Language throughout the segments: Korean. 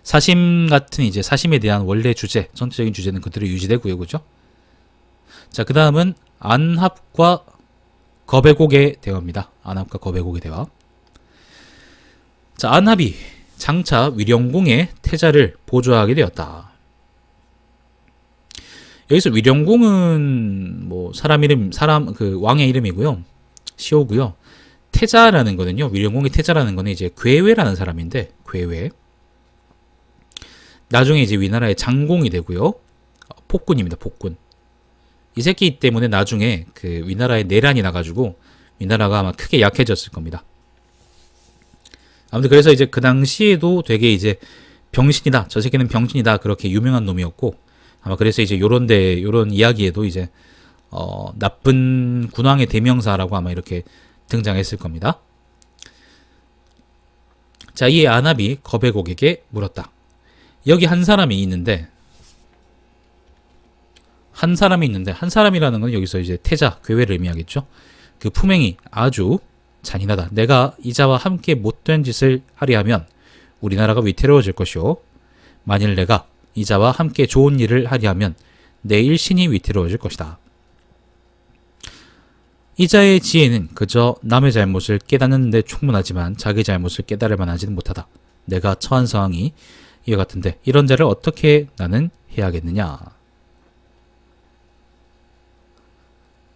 사심 같은 이제 사심에 대한 원래 주제, 전체적인 주제는 그대로 유지되고요. 그죠? 자, 그 다음은 안합과 거배곡의 대화입니다. 안합과 거배곡의 대화. 자, 안합이 장차 위령궁의 태자를 보좌하게 되었다. 여기서 위령궁은 뭐 그 왕의 이름이고요. 시호고요. 태자라는 거는요. 위령궁의 태자라는 거는 이제 괴외라는 사람인데, 괴외. 나중에 이제 위나라의 장공이 되고요. 폭군입니다. 폭군. 이 새끼 때문에 나중에 그 위나라에 내란이 나가지고 위나라가 아마 크게 약해졌을 겁니다. 아무튼 그래서 이제 그 당시에도 되게 이제 병신이다, 저 새끼는 병신이다, 그렇게 유명한 놈이었고, 아마 그래서 이제 요런 이야기에도 이제 나쁜 군왕의 대명사라고 아마 이렇게 등장했을 겁니다. 자, 이 안압이 거배곡에게 물었다. 여기 한 사람이 있는데, 한 사람이라는 건 여기서 이제 태자, 괴외를 의미하겠죠. 그 품행이 아주 잔인하다. 내가 이자와 함께 못된 짓을 하려 하면 우리나라가 위태로워질 것이요. 만일 내가 이자와 함께 좋은 일을 하려 하면 내 일신이 위태로워질 것이다. 이자의 지혜는 그저 남의 잘못을 깨닫는 데 충분하지만 자기 잘못을 깨달을 만하지는 못하다. 내가 처한 상황이 이와 같은데 이런 자를 어떻게 나는 해야겠느냐.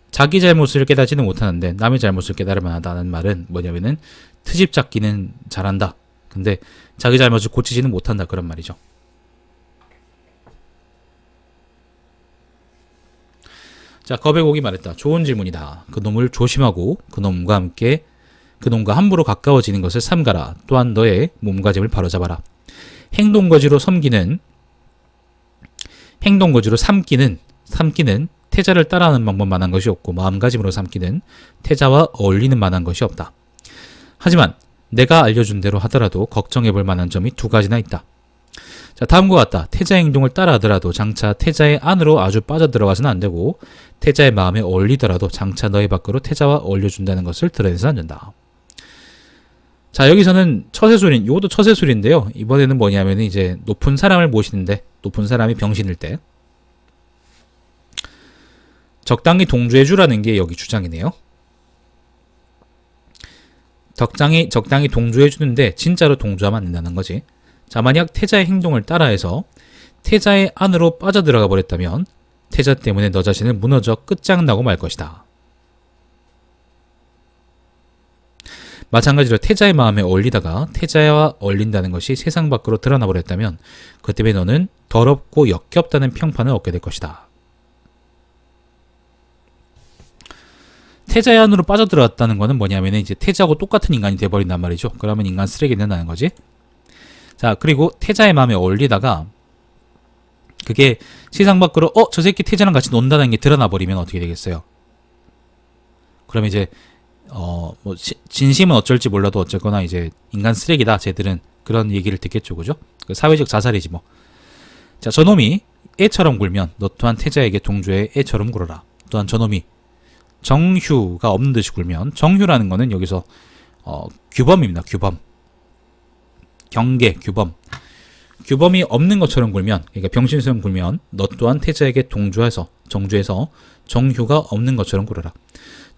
자기 잘못을 깨닫지는 못하는데 남의 잘못을 깨달을 만하다는 말은 뭐냐면은 트집 잡기는 잘한다. 근데 자기 잘못을 고치지는 못한다, 그런 말이죠. 자, 거배곡이 말했다. 좋은 질문이다. 그놈을 조심하고 그놈과 함부로 가까워지는 것을 삼가라. 또한 너의 몸가짐을 바로잡아라. 행동거지로 삼기는 태자를 따라하는 방법만 한 것이 없고 마음가짐으로 삼기는 태자와 어울리는 만한 것이 없다. 하지만 내가 알려준 대로 하더라도 걱정해 볼 만한 점이 두 가지나 있다. 자, 다음과 같다. 태자의 행동을 따라하더라도 장차 태자의 안으로 아주 빠져들어가서는 안 되고 태자의 마음에 어울리더라도 장차 너희 밖으로 태자와 어울려준다는 것을 드러내서 안 된다. 자, 여기서는 처세술인, 이것도 처세술인데요. 이번에는 뭐냐면 이제 높은 사람을 모시는데, 높은 사람이 병신일 때 적당히 동조해주라는 게 여기 주장이네요. 적당히 동조해주는데 진짜로 동조하면 안 된다는 거지. 자, 만약 태자의 행동을 따라해서 태자의 안으로 빠져들어가 버렸다면 태자 때문에 너 자신을 무너져 끝장나고 말 것이다. 마찬가지로 태자의 마음에 어울리다가 태자와 어울린다는 것이 세상 밖으로 드러나 버렸다면 그 때문에 너는 더럽고 역겹다는 평판을 얻게 될 것이다. 태자의 안으로 빠져들어갔다는 거는 뭐냐면 이제 태자하고 똑같은 인간이 돼버린단 말이죠. 그러면 인간 쓰레기 된다는 거지. 자, 그리고 태자의 마음에 어울리다가 그게 세상 밖으로 저 새끼 태자랑 같이 논다는 게 드러나 버리면 어떻게 되겠어요? 그러면 이제 뭐 진심은 어쩔지 몰라도 어쨌거나 이제 인간 쓰레기다, 쟤들은, 그런 얘기를 듣겠죠. 그죠? 그 사회적 자살이지 뭐. 자, 저놈이 애처럼 굴면 너 또한 태자에게 동조해 애처럼 굴어라. 또한 저놈이 정휴가 없는 듯이 굴면, 정휴라는 거는 여기서 규범입니다. 규범. 경계, 규범. 규범이 없는 것처럼 굴면, 그러니까 병신처럼 굴면 너 또한 태자에게 정주해서 정휴가 없는 것처럼 굴어라.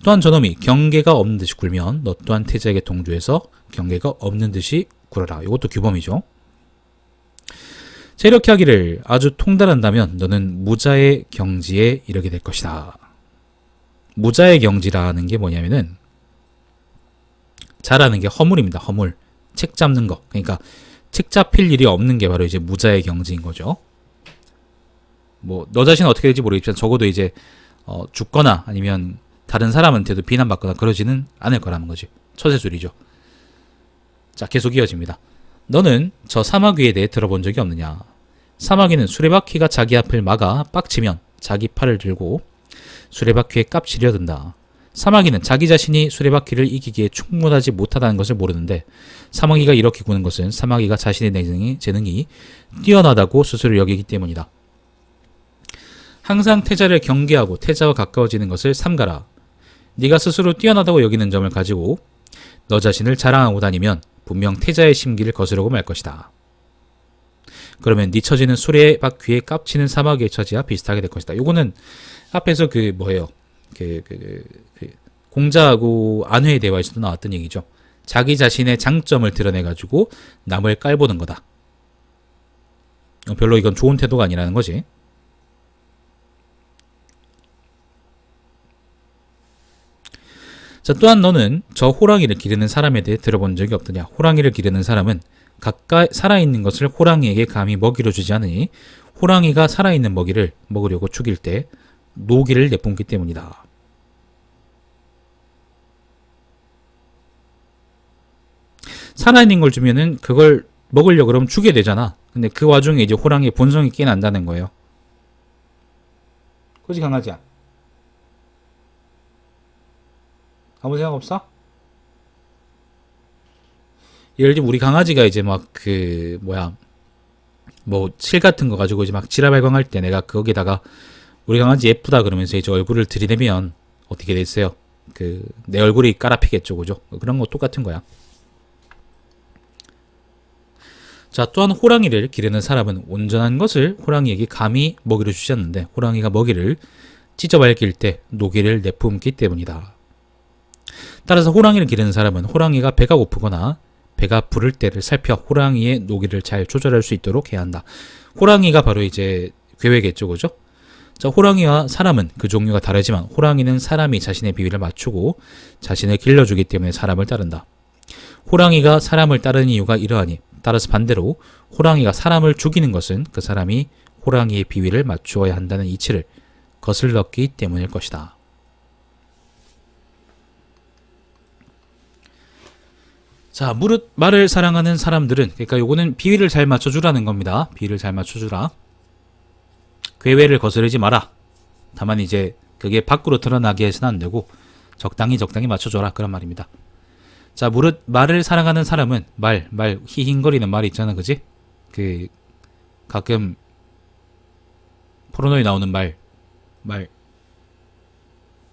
또한 저놈이 경계가 없는 듯이 굴면 너 또한 태자에게 동조해서 경계가 없는 듯이 굴어라. 이것도 규범이죠. 자, 이렇게 하기를 아주 통달한다면 너는 무자의 경지에 이르게 될 것이다. 무자의 경지라는 게 뭐냐면은 자라는 게 허물입니다. 허물. 책 잡는 거. 그러니까 책 잡힐 일이 없는 게 바로 이제 무자의 경지인 거죠. 뭐 너 자신은 어떻게 될지 모르겠지만 적어도 이제 죽거나 아니면 다른 사람한테도 비난받거나 그러지는 않을 거라는 거지. 처세술이죠. 자, 계속 이어집니다. 너는 저 사마귀에 대해 들어본 적이 없느냐? 사마귀는 수레바퀴가 자기 앞을 막아 빡치면 자기 팔을 들고 수레바퀴에 깝치려 든다. 사마귀는 자기 자신이 수레바퀴를 이기기에 충분하지 못하다는 것을 모르는데 사마귀가 이렇게 구는 것은 사마귀가 자신의 재능이 뛰어나다고 스스로 여기기 때문이다. 항상 태자를 경계하고 태자와 가까워지는 것을 삼가라. 네가 스스로 뛰어나다고 여기는 점을 가지고 너 자신을 자랑하고 다니면 분명 태자의 심기를 거스르고 말 것이다. 그러면 네 처지는 수레바퀴에 깝치는 사마귀의 처지와 비슷하게 될 것이다. 요거는 앞에서 그 뭐예요? 그 공자하고 안회의 대화에서도 나왔던 얘기죠. 자기 자신의 장점을 드러내가지고 남을 깔보는 거다. 별로 이건 좋은 태도가 아니라는 거지. 자, 또한 너는 저 호랑이를 기르는 사람에 대해 들어본 적이 없더냐. 호랑이를 기르는 사람은 가까이 살아있는 것을 호랑이에게 감히 먹이로 주지 않으니 호랑이가 살아있는 먹이를 먹으려고 죽일 때 노기를 내뿜기 때문이다. 살아있는 걸 주면은 그걸 먹으려고 그러면 죽여야 되잖아. 근데 그 와중에 이제 호랑이의 본성이 깨난다는 거예요. 그지 강아지야? 아무 생각 없어? 예를 들면 우리 강아지가 이제 막 그 뭐야 뭐 칠 같은 거 가지고 이제 막 지라발광할 때 내가 거기다가 우리 강아지 예쁘다 그러면서 이제 얼굴을 들이대면 어떻게 됐어요? 그 내 얼굴이 까라피겠죠, 그죠? 그런 거 똑같은 거야. 자, 또한 호랑이를 기르는 사람은 온전한 것을 호랑이에게 감히 먹이를 주지 않는데 호랑이가 먹이를 찢어밟힐 때 노기를 내뿜기 때문이다. 따라서 호랑이를 기르는 사람은 호랑이가 배가 고프거나 배가 부를 때를 살펴 호랑이의 노기를 잘 조절할 수 있도록 해야 한다. 호랑이가 바로 이제 괴외겠죠, 그죠? 자, 호랑이와 사람은 그 종류가 다르지만 호랑이는 사람이 자신의 비위를 맞추고 자신을 길러주기 때문에 사람을 따른다. 호랑이가 사람을 따르는 이유가 이러하니 따라서 반대로 호랑이가 사람을 죽이는 것은 그 사람이 호랑이의 비위를 맞추어야 한다는 이치를 거슬렀기 때문일 것이다. 자, 무릇 말을 사랑하는 사람들은, 그러니까 요거는 비위를 잘 맞춰주라는 겁니다. 비위를 잘 맞춰주라. 궤외를 거스르지 마라. 다만 이제 그게 밖으로 드러나게 해서는 안 되고 적당히 맞춰줘라, 그런 말입니다. 자, 무릇 말을 사랑하는 사람은 말 히힝거리는 말이 있잖아, 그지? 그 가끔 포르노에 나오는 말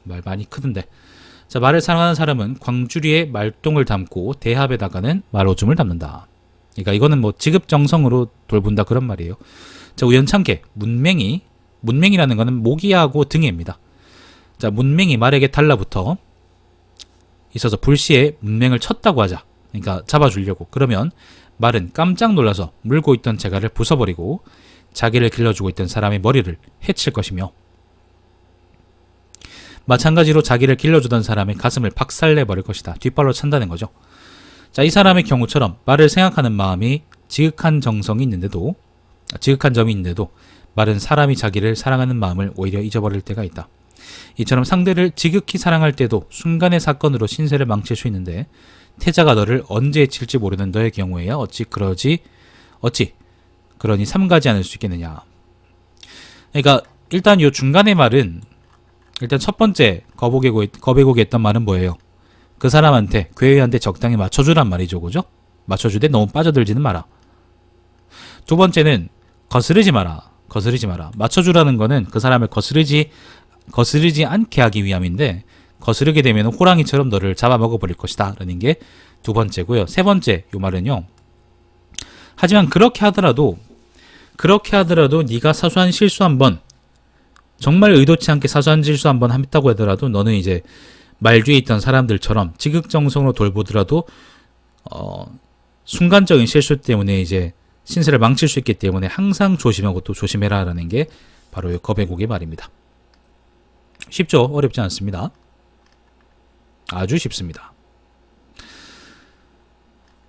많이 크던데. 자, 말을 사랑하는 사람은 광주리에 말똥을 담고 대합에다가는 말오줌을 담는다. 그러니까 이거는 뭐 지급정성으로 돌본다 그런 말이에요. 자, 우연찮게 문맹이라는 거는 모기하고 등해입니다. 자, 문맹이 말에게 달라붙어 있어서 불시에 문맹을 쳤다고 하자. 그러니까 잡아주려고. 그러면 말은 깜짝 놀라서 물고 있던 재갈을 부숴버리고 자기를 길러주고 있던 사람의 머리를 해칠 것이며 마찬가지로 자기를 길러주던 사람의 가슴을 박살내버릴 것이다. 뒷발로 찬다는 거죠. 자, 이 사람의 경우처럼 말을 생각하는 마음이 지극한 점이 있는데도 말은 사람이 자기를 사랑하는 마음을 오히려 잊어버릴 때가 있다. 이처럼 상대를 지극히 사랑할 때도 순간의 사건으로 신세를 망칠 수 있는데 태자가 너를 언제 해칠지 모르는 너의 경우에야 어찌 그러니 삼가지 않을 수 있겠느냐. 그러니까 일단 요 중간의 말은 일단 첫 번째 거베곡이 했던 말은 뭐예요? 그 사람한테 괴회한테 적당히 맞춰주란 말이죠, 그죠? 맞춰주되 너무 빠져들지는 마라. 두 번째는 거스르지 마라. 맞춰주라는 거는 그 사람을 거스르지 않게 하기 위함인데 거스르게 되면 호랑이처럼 너를 잡아먹어버릴 것이다 라는 게 두 번째고요. 세 번째 요 말은요, 하지만 그렇게 하더라도 네가 사소한 실수 한번, 정말 의도치 않게 사소한 실수 한번 했다고 하더라도 너는 이제 말주에 있던 사람들처럼 지극정성으로 돌보더라도 순간적인 실수 때문에 이제 신세를 망칠 수 있기 때문에 항상 조심하고 또 조심해라 라는 게 바로 이 거베곡의 말입니다. 쉽죠? 어렵지 않습니다. 아주 쉽습니다.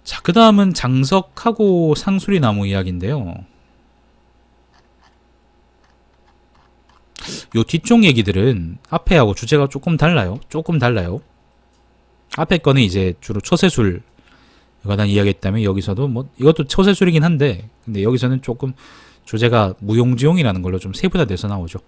자, 그 다음은 장석하고 상수리 나무 이야기인데요. 요 뒤쪽 얘기들은 앞에하고 주제가 조금 달라요. 앞에 거는 이제 주로 처세술 관한 이야기했다면 여기서도 뭐 이것도 처세술이긴 한데 근데 여기서는 조금 주제가 무용지용이라는 걸로 좀 세분화돼서 나오죠.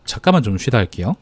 잠깐만 좀 쉬다 할게요.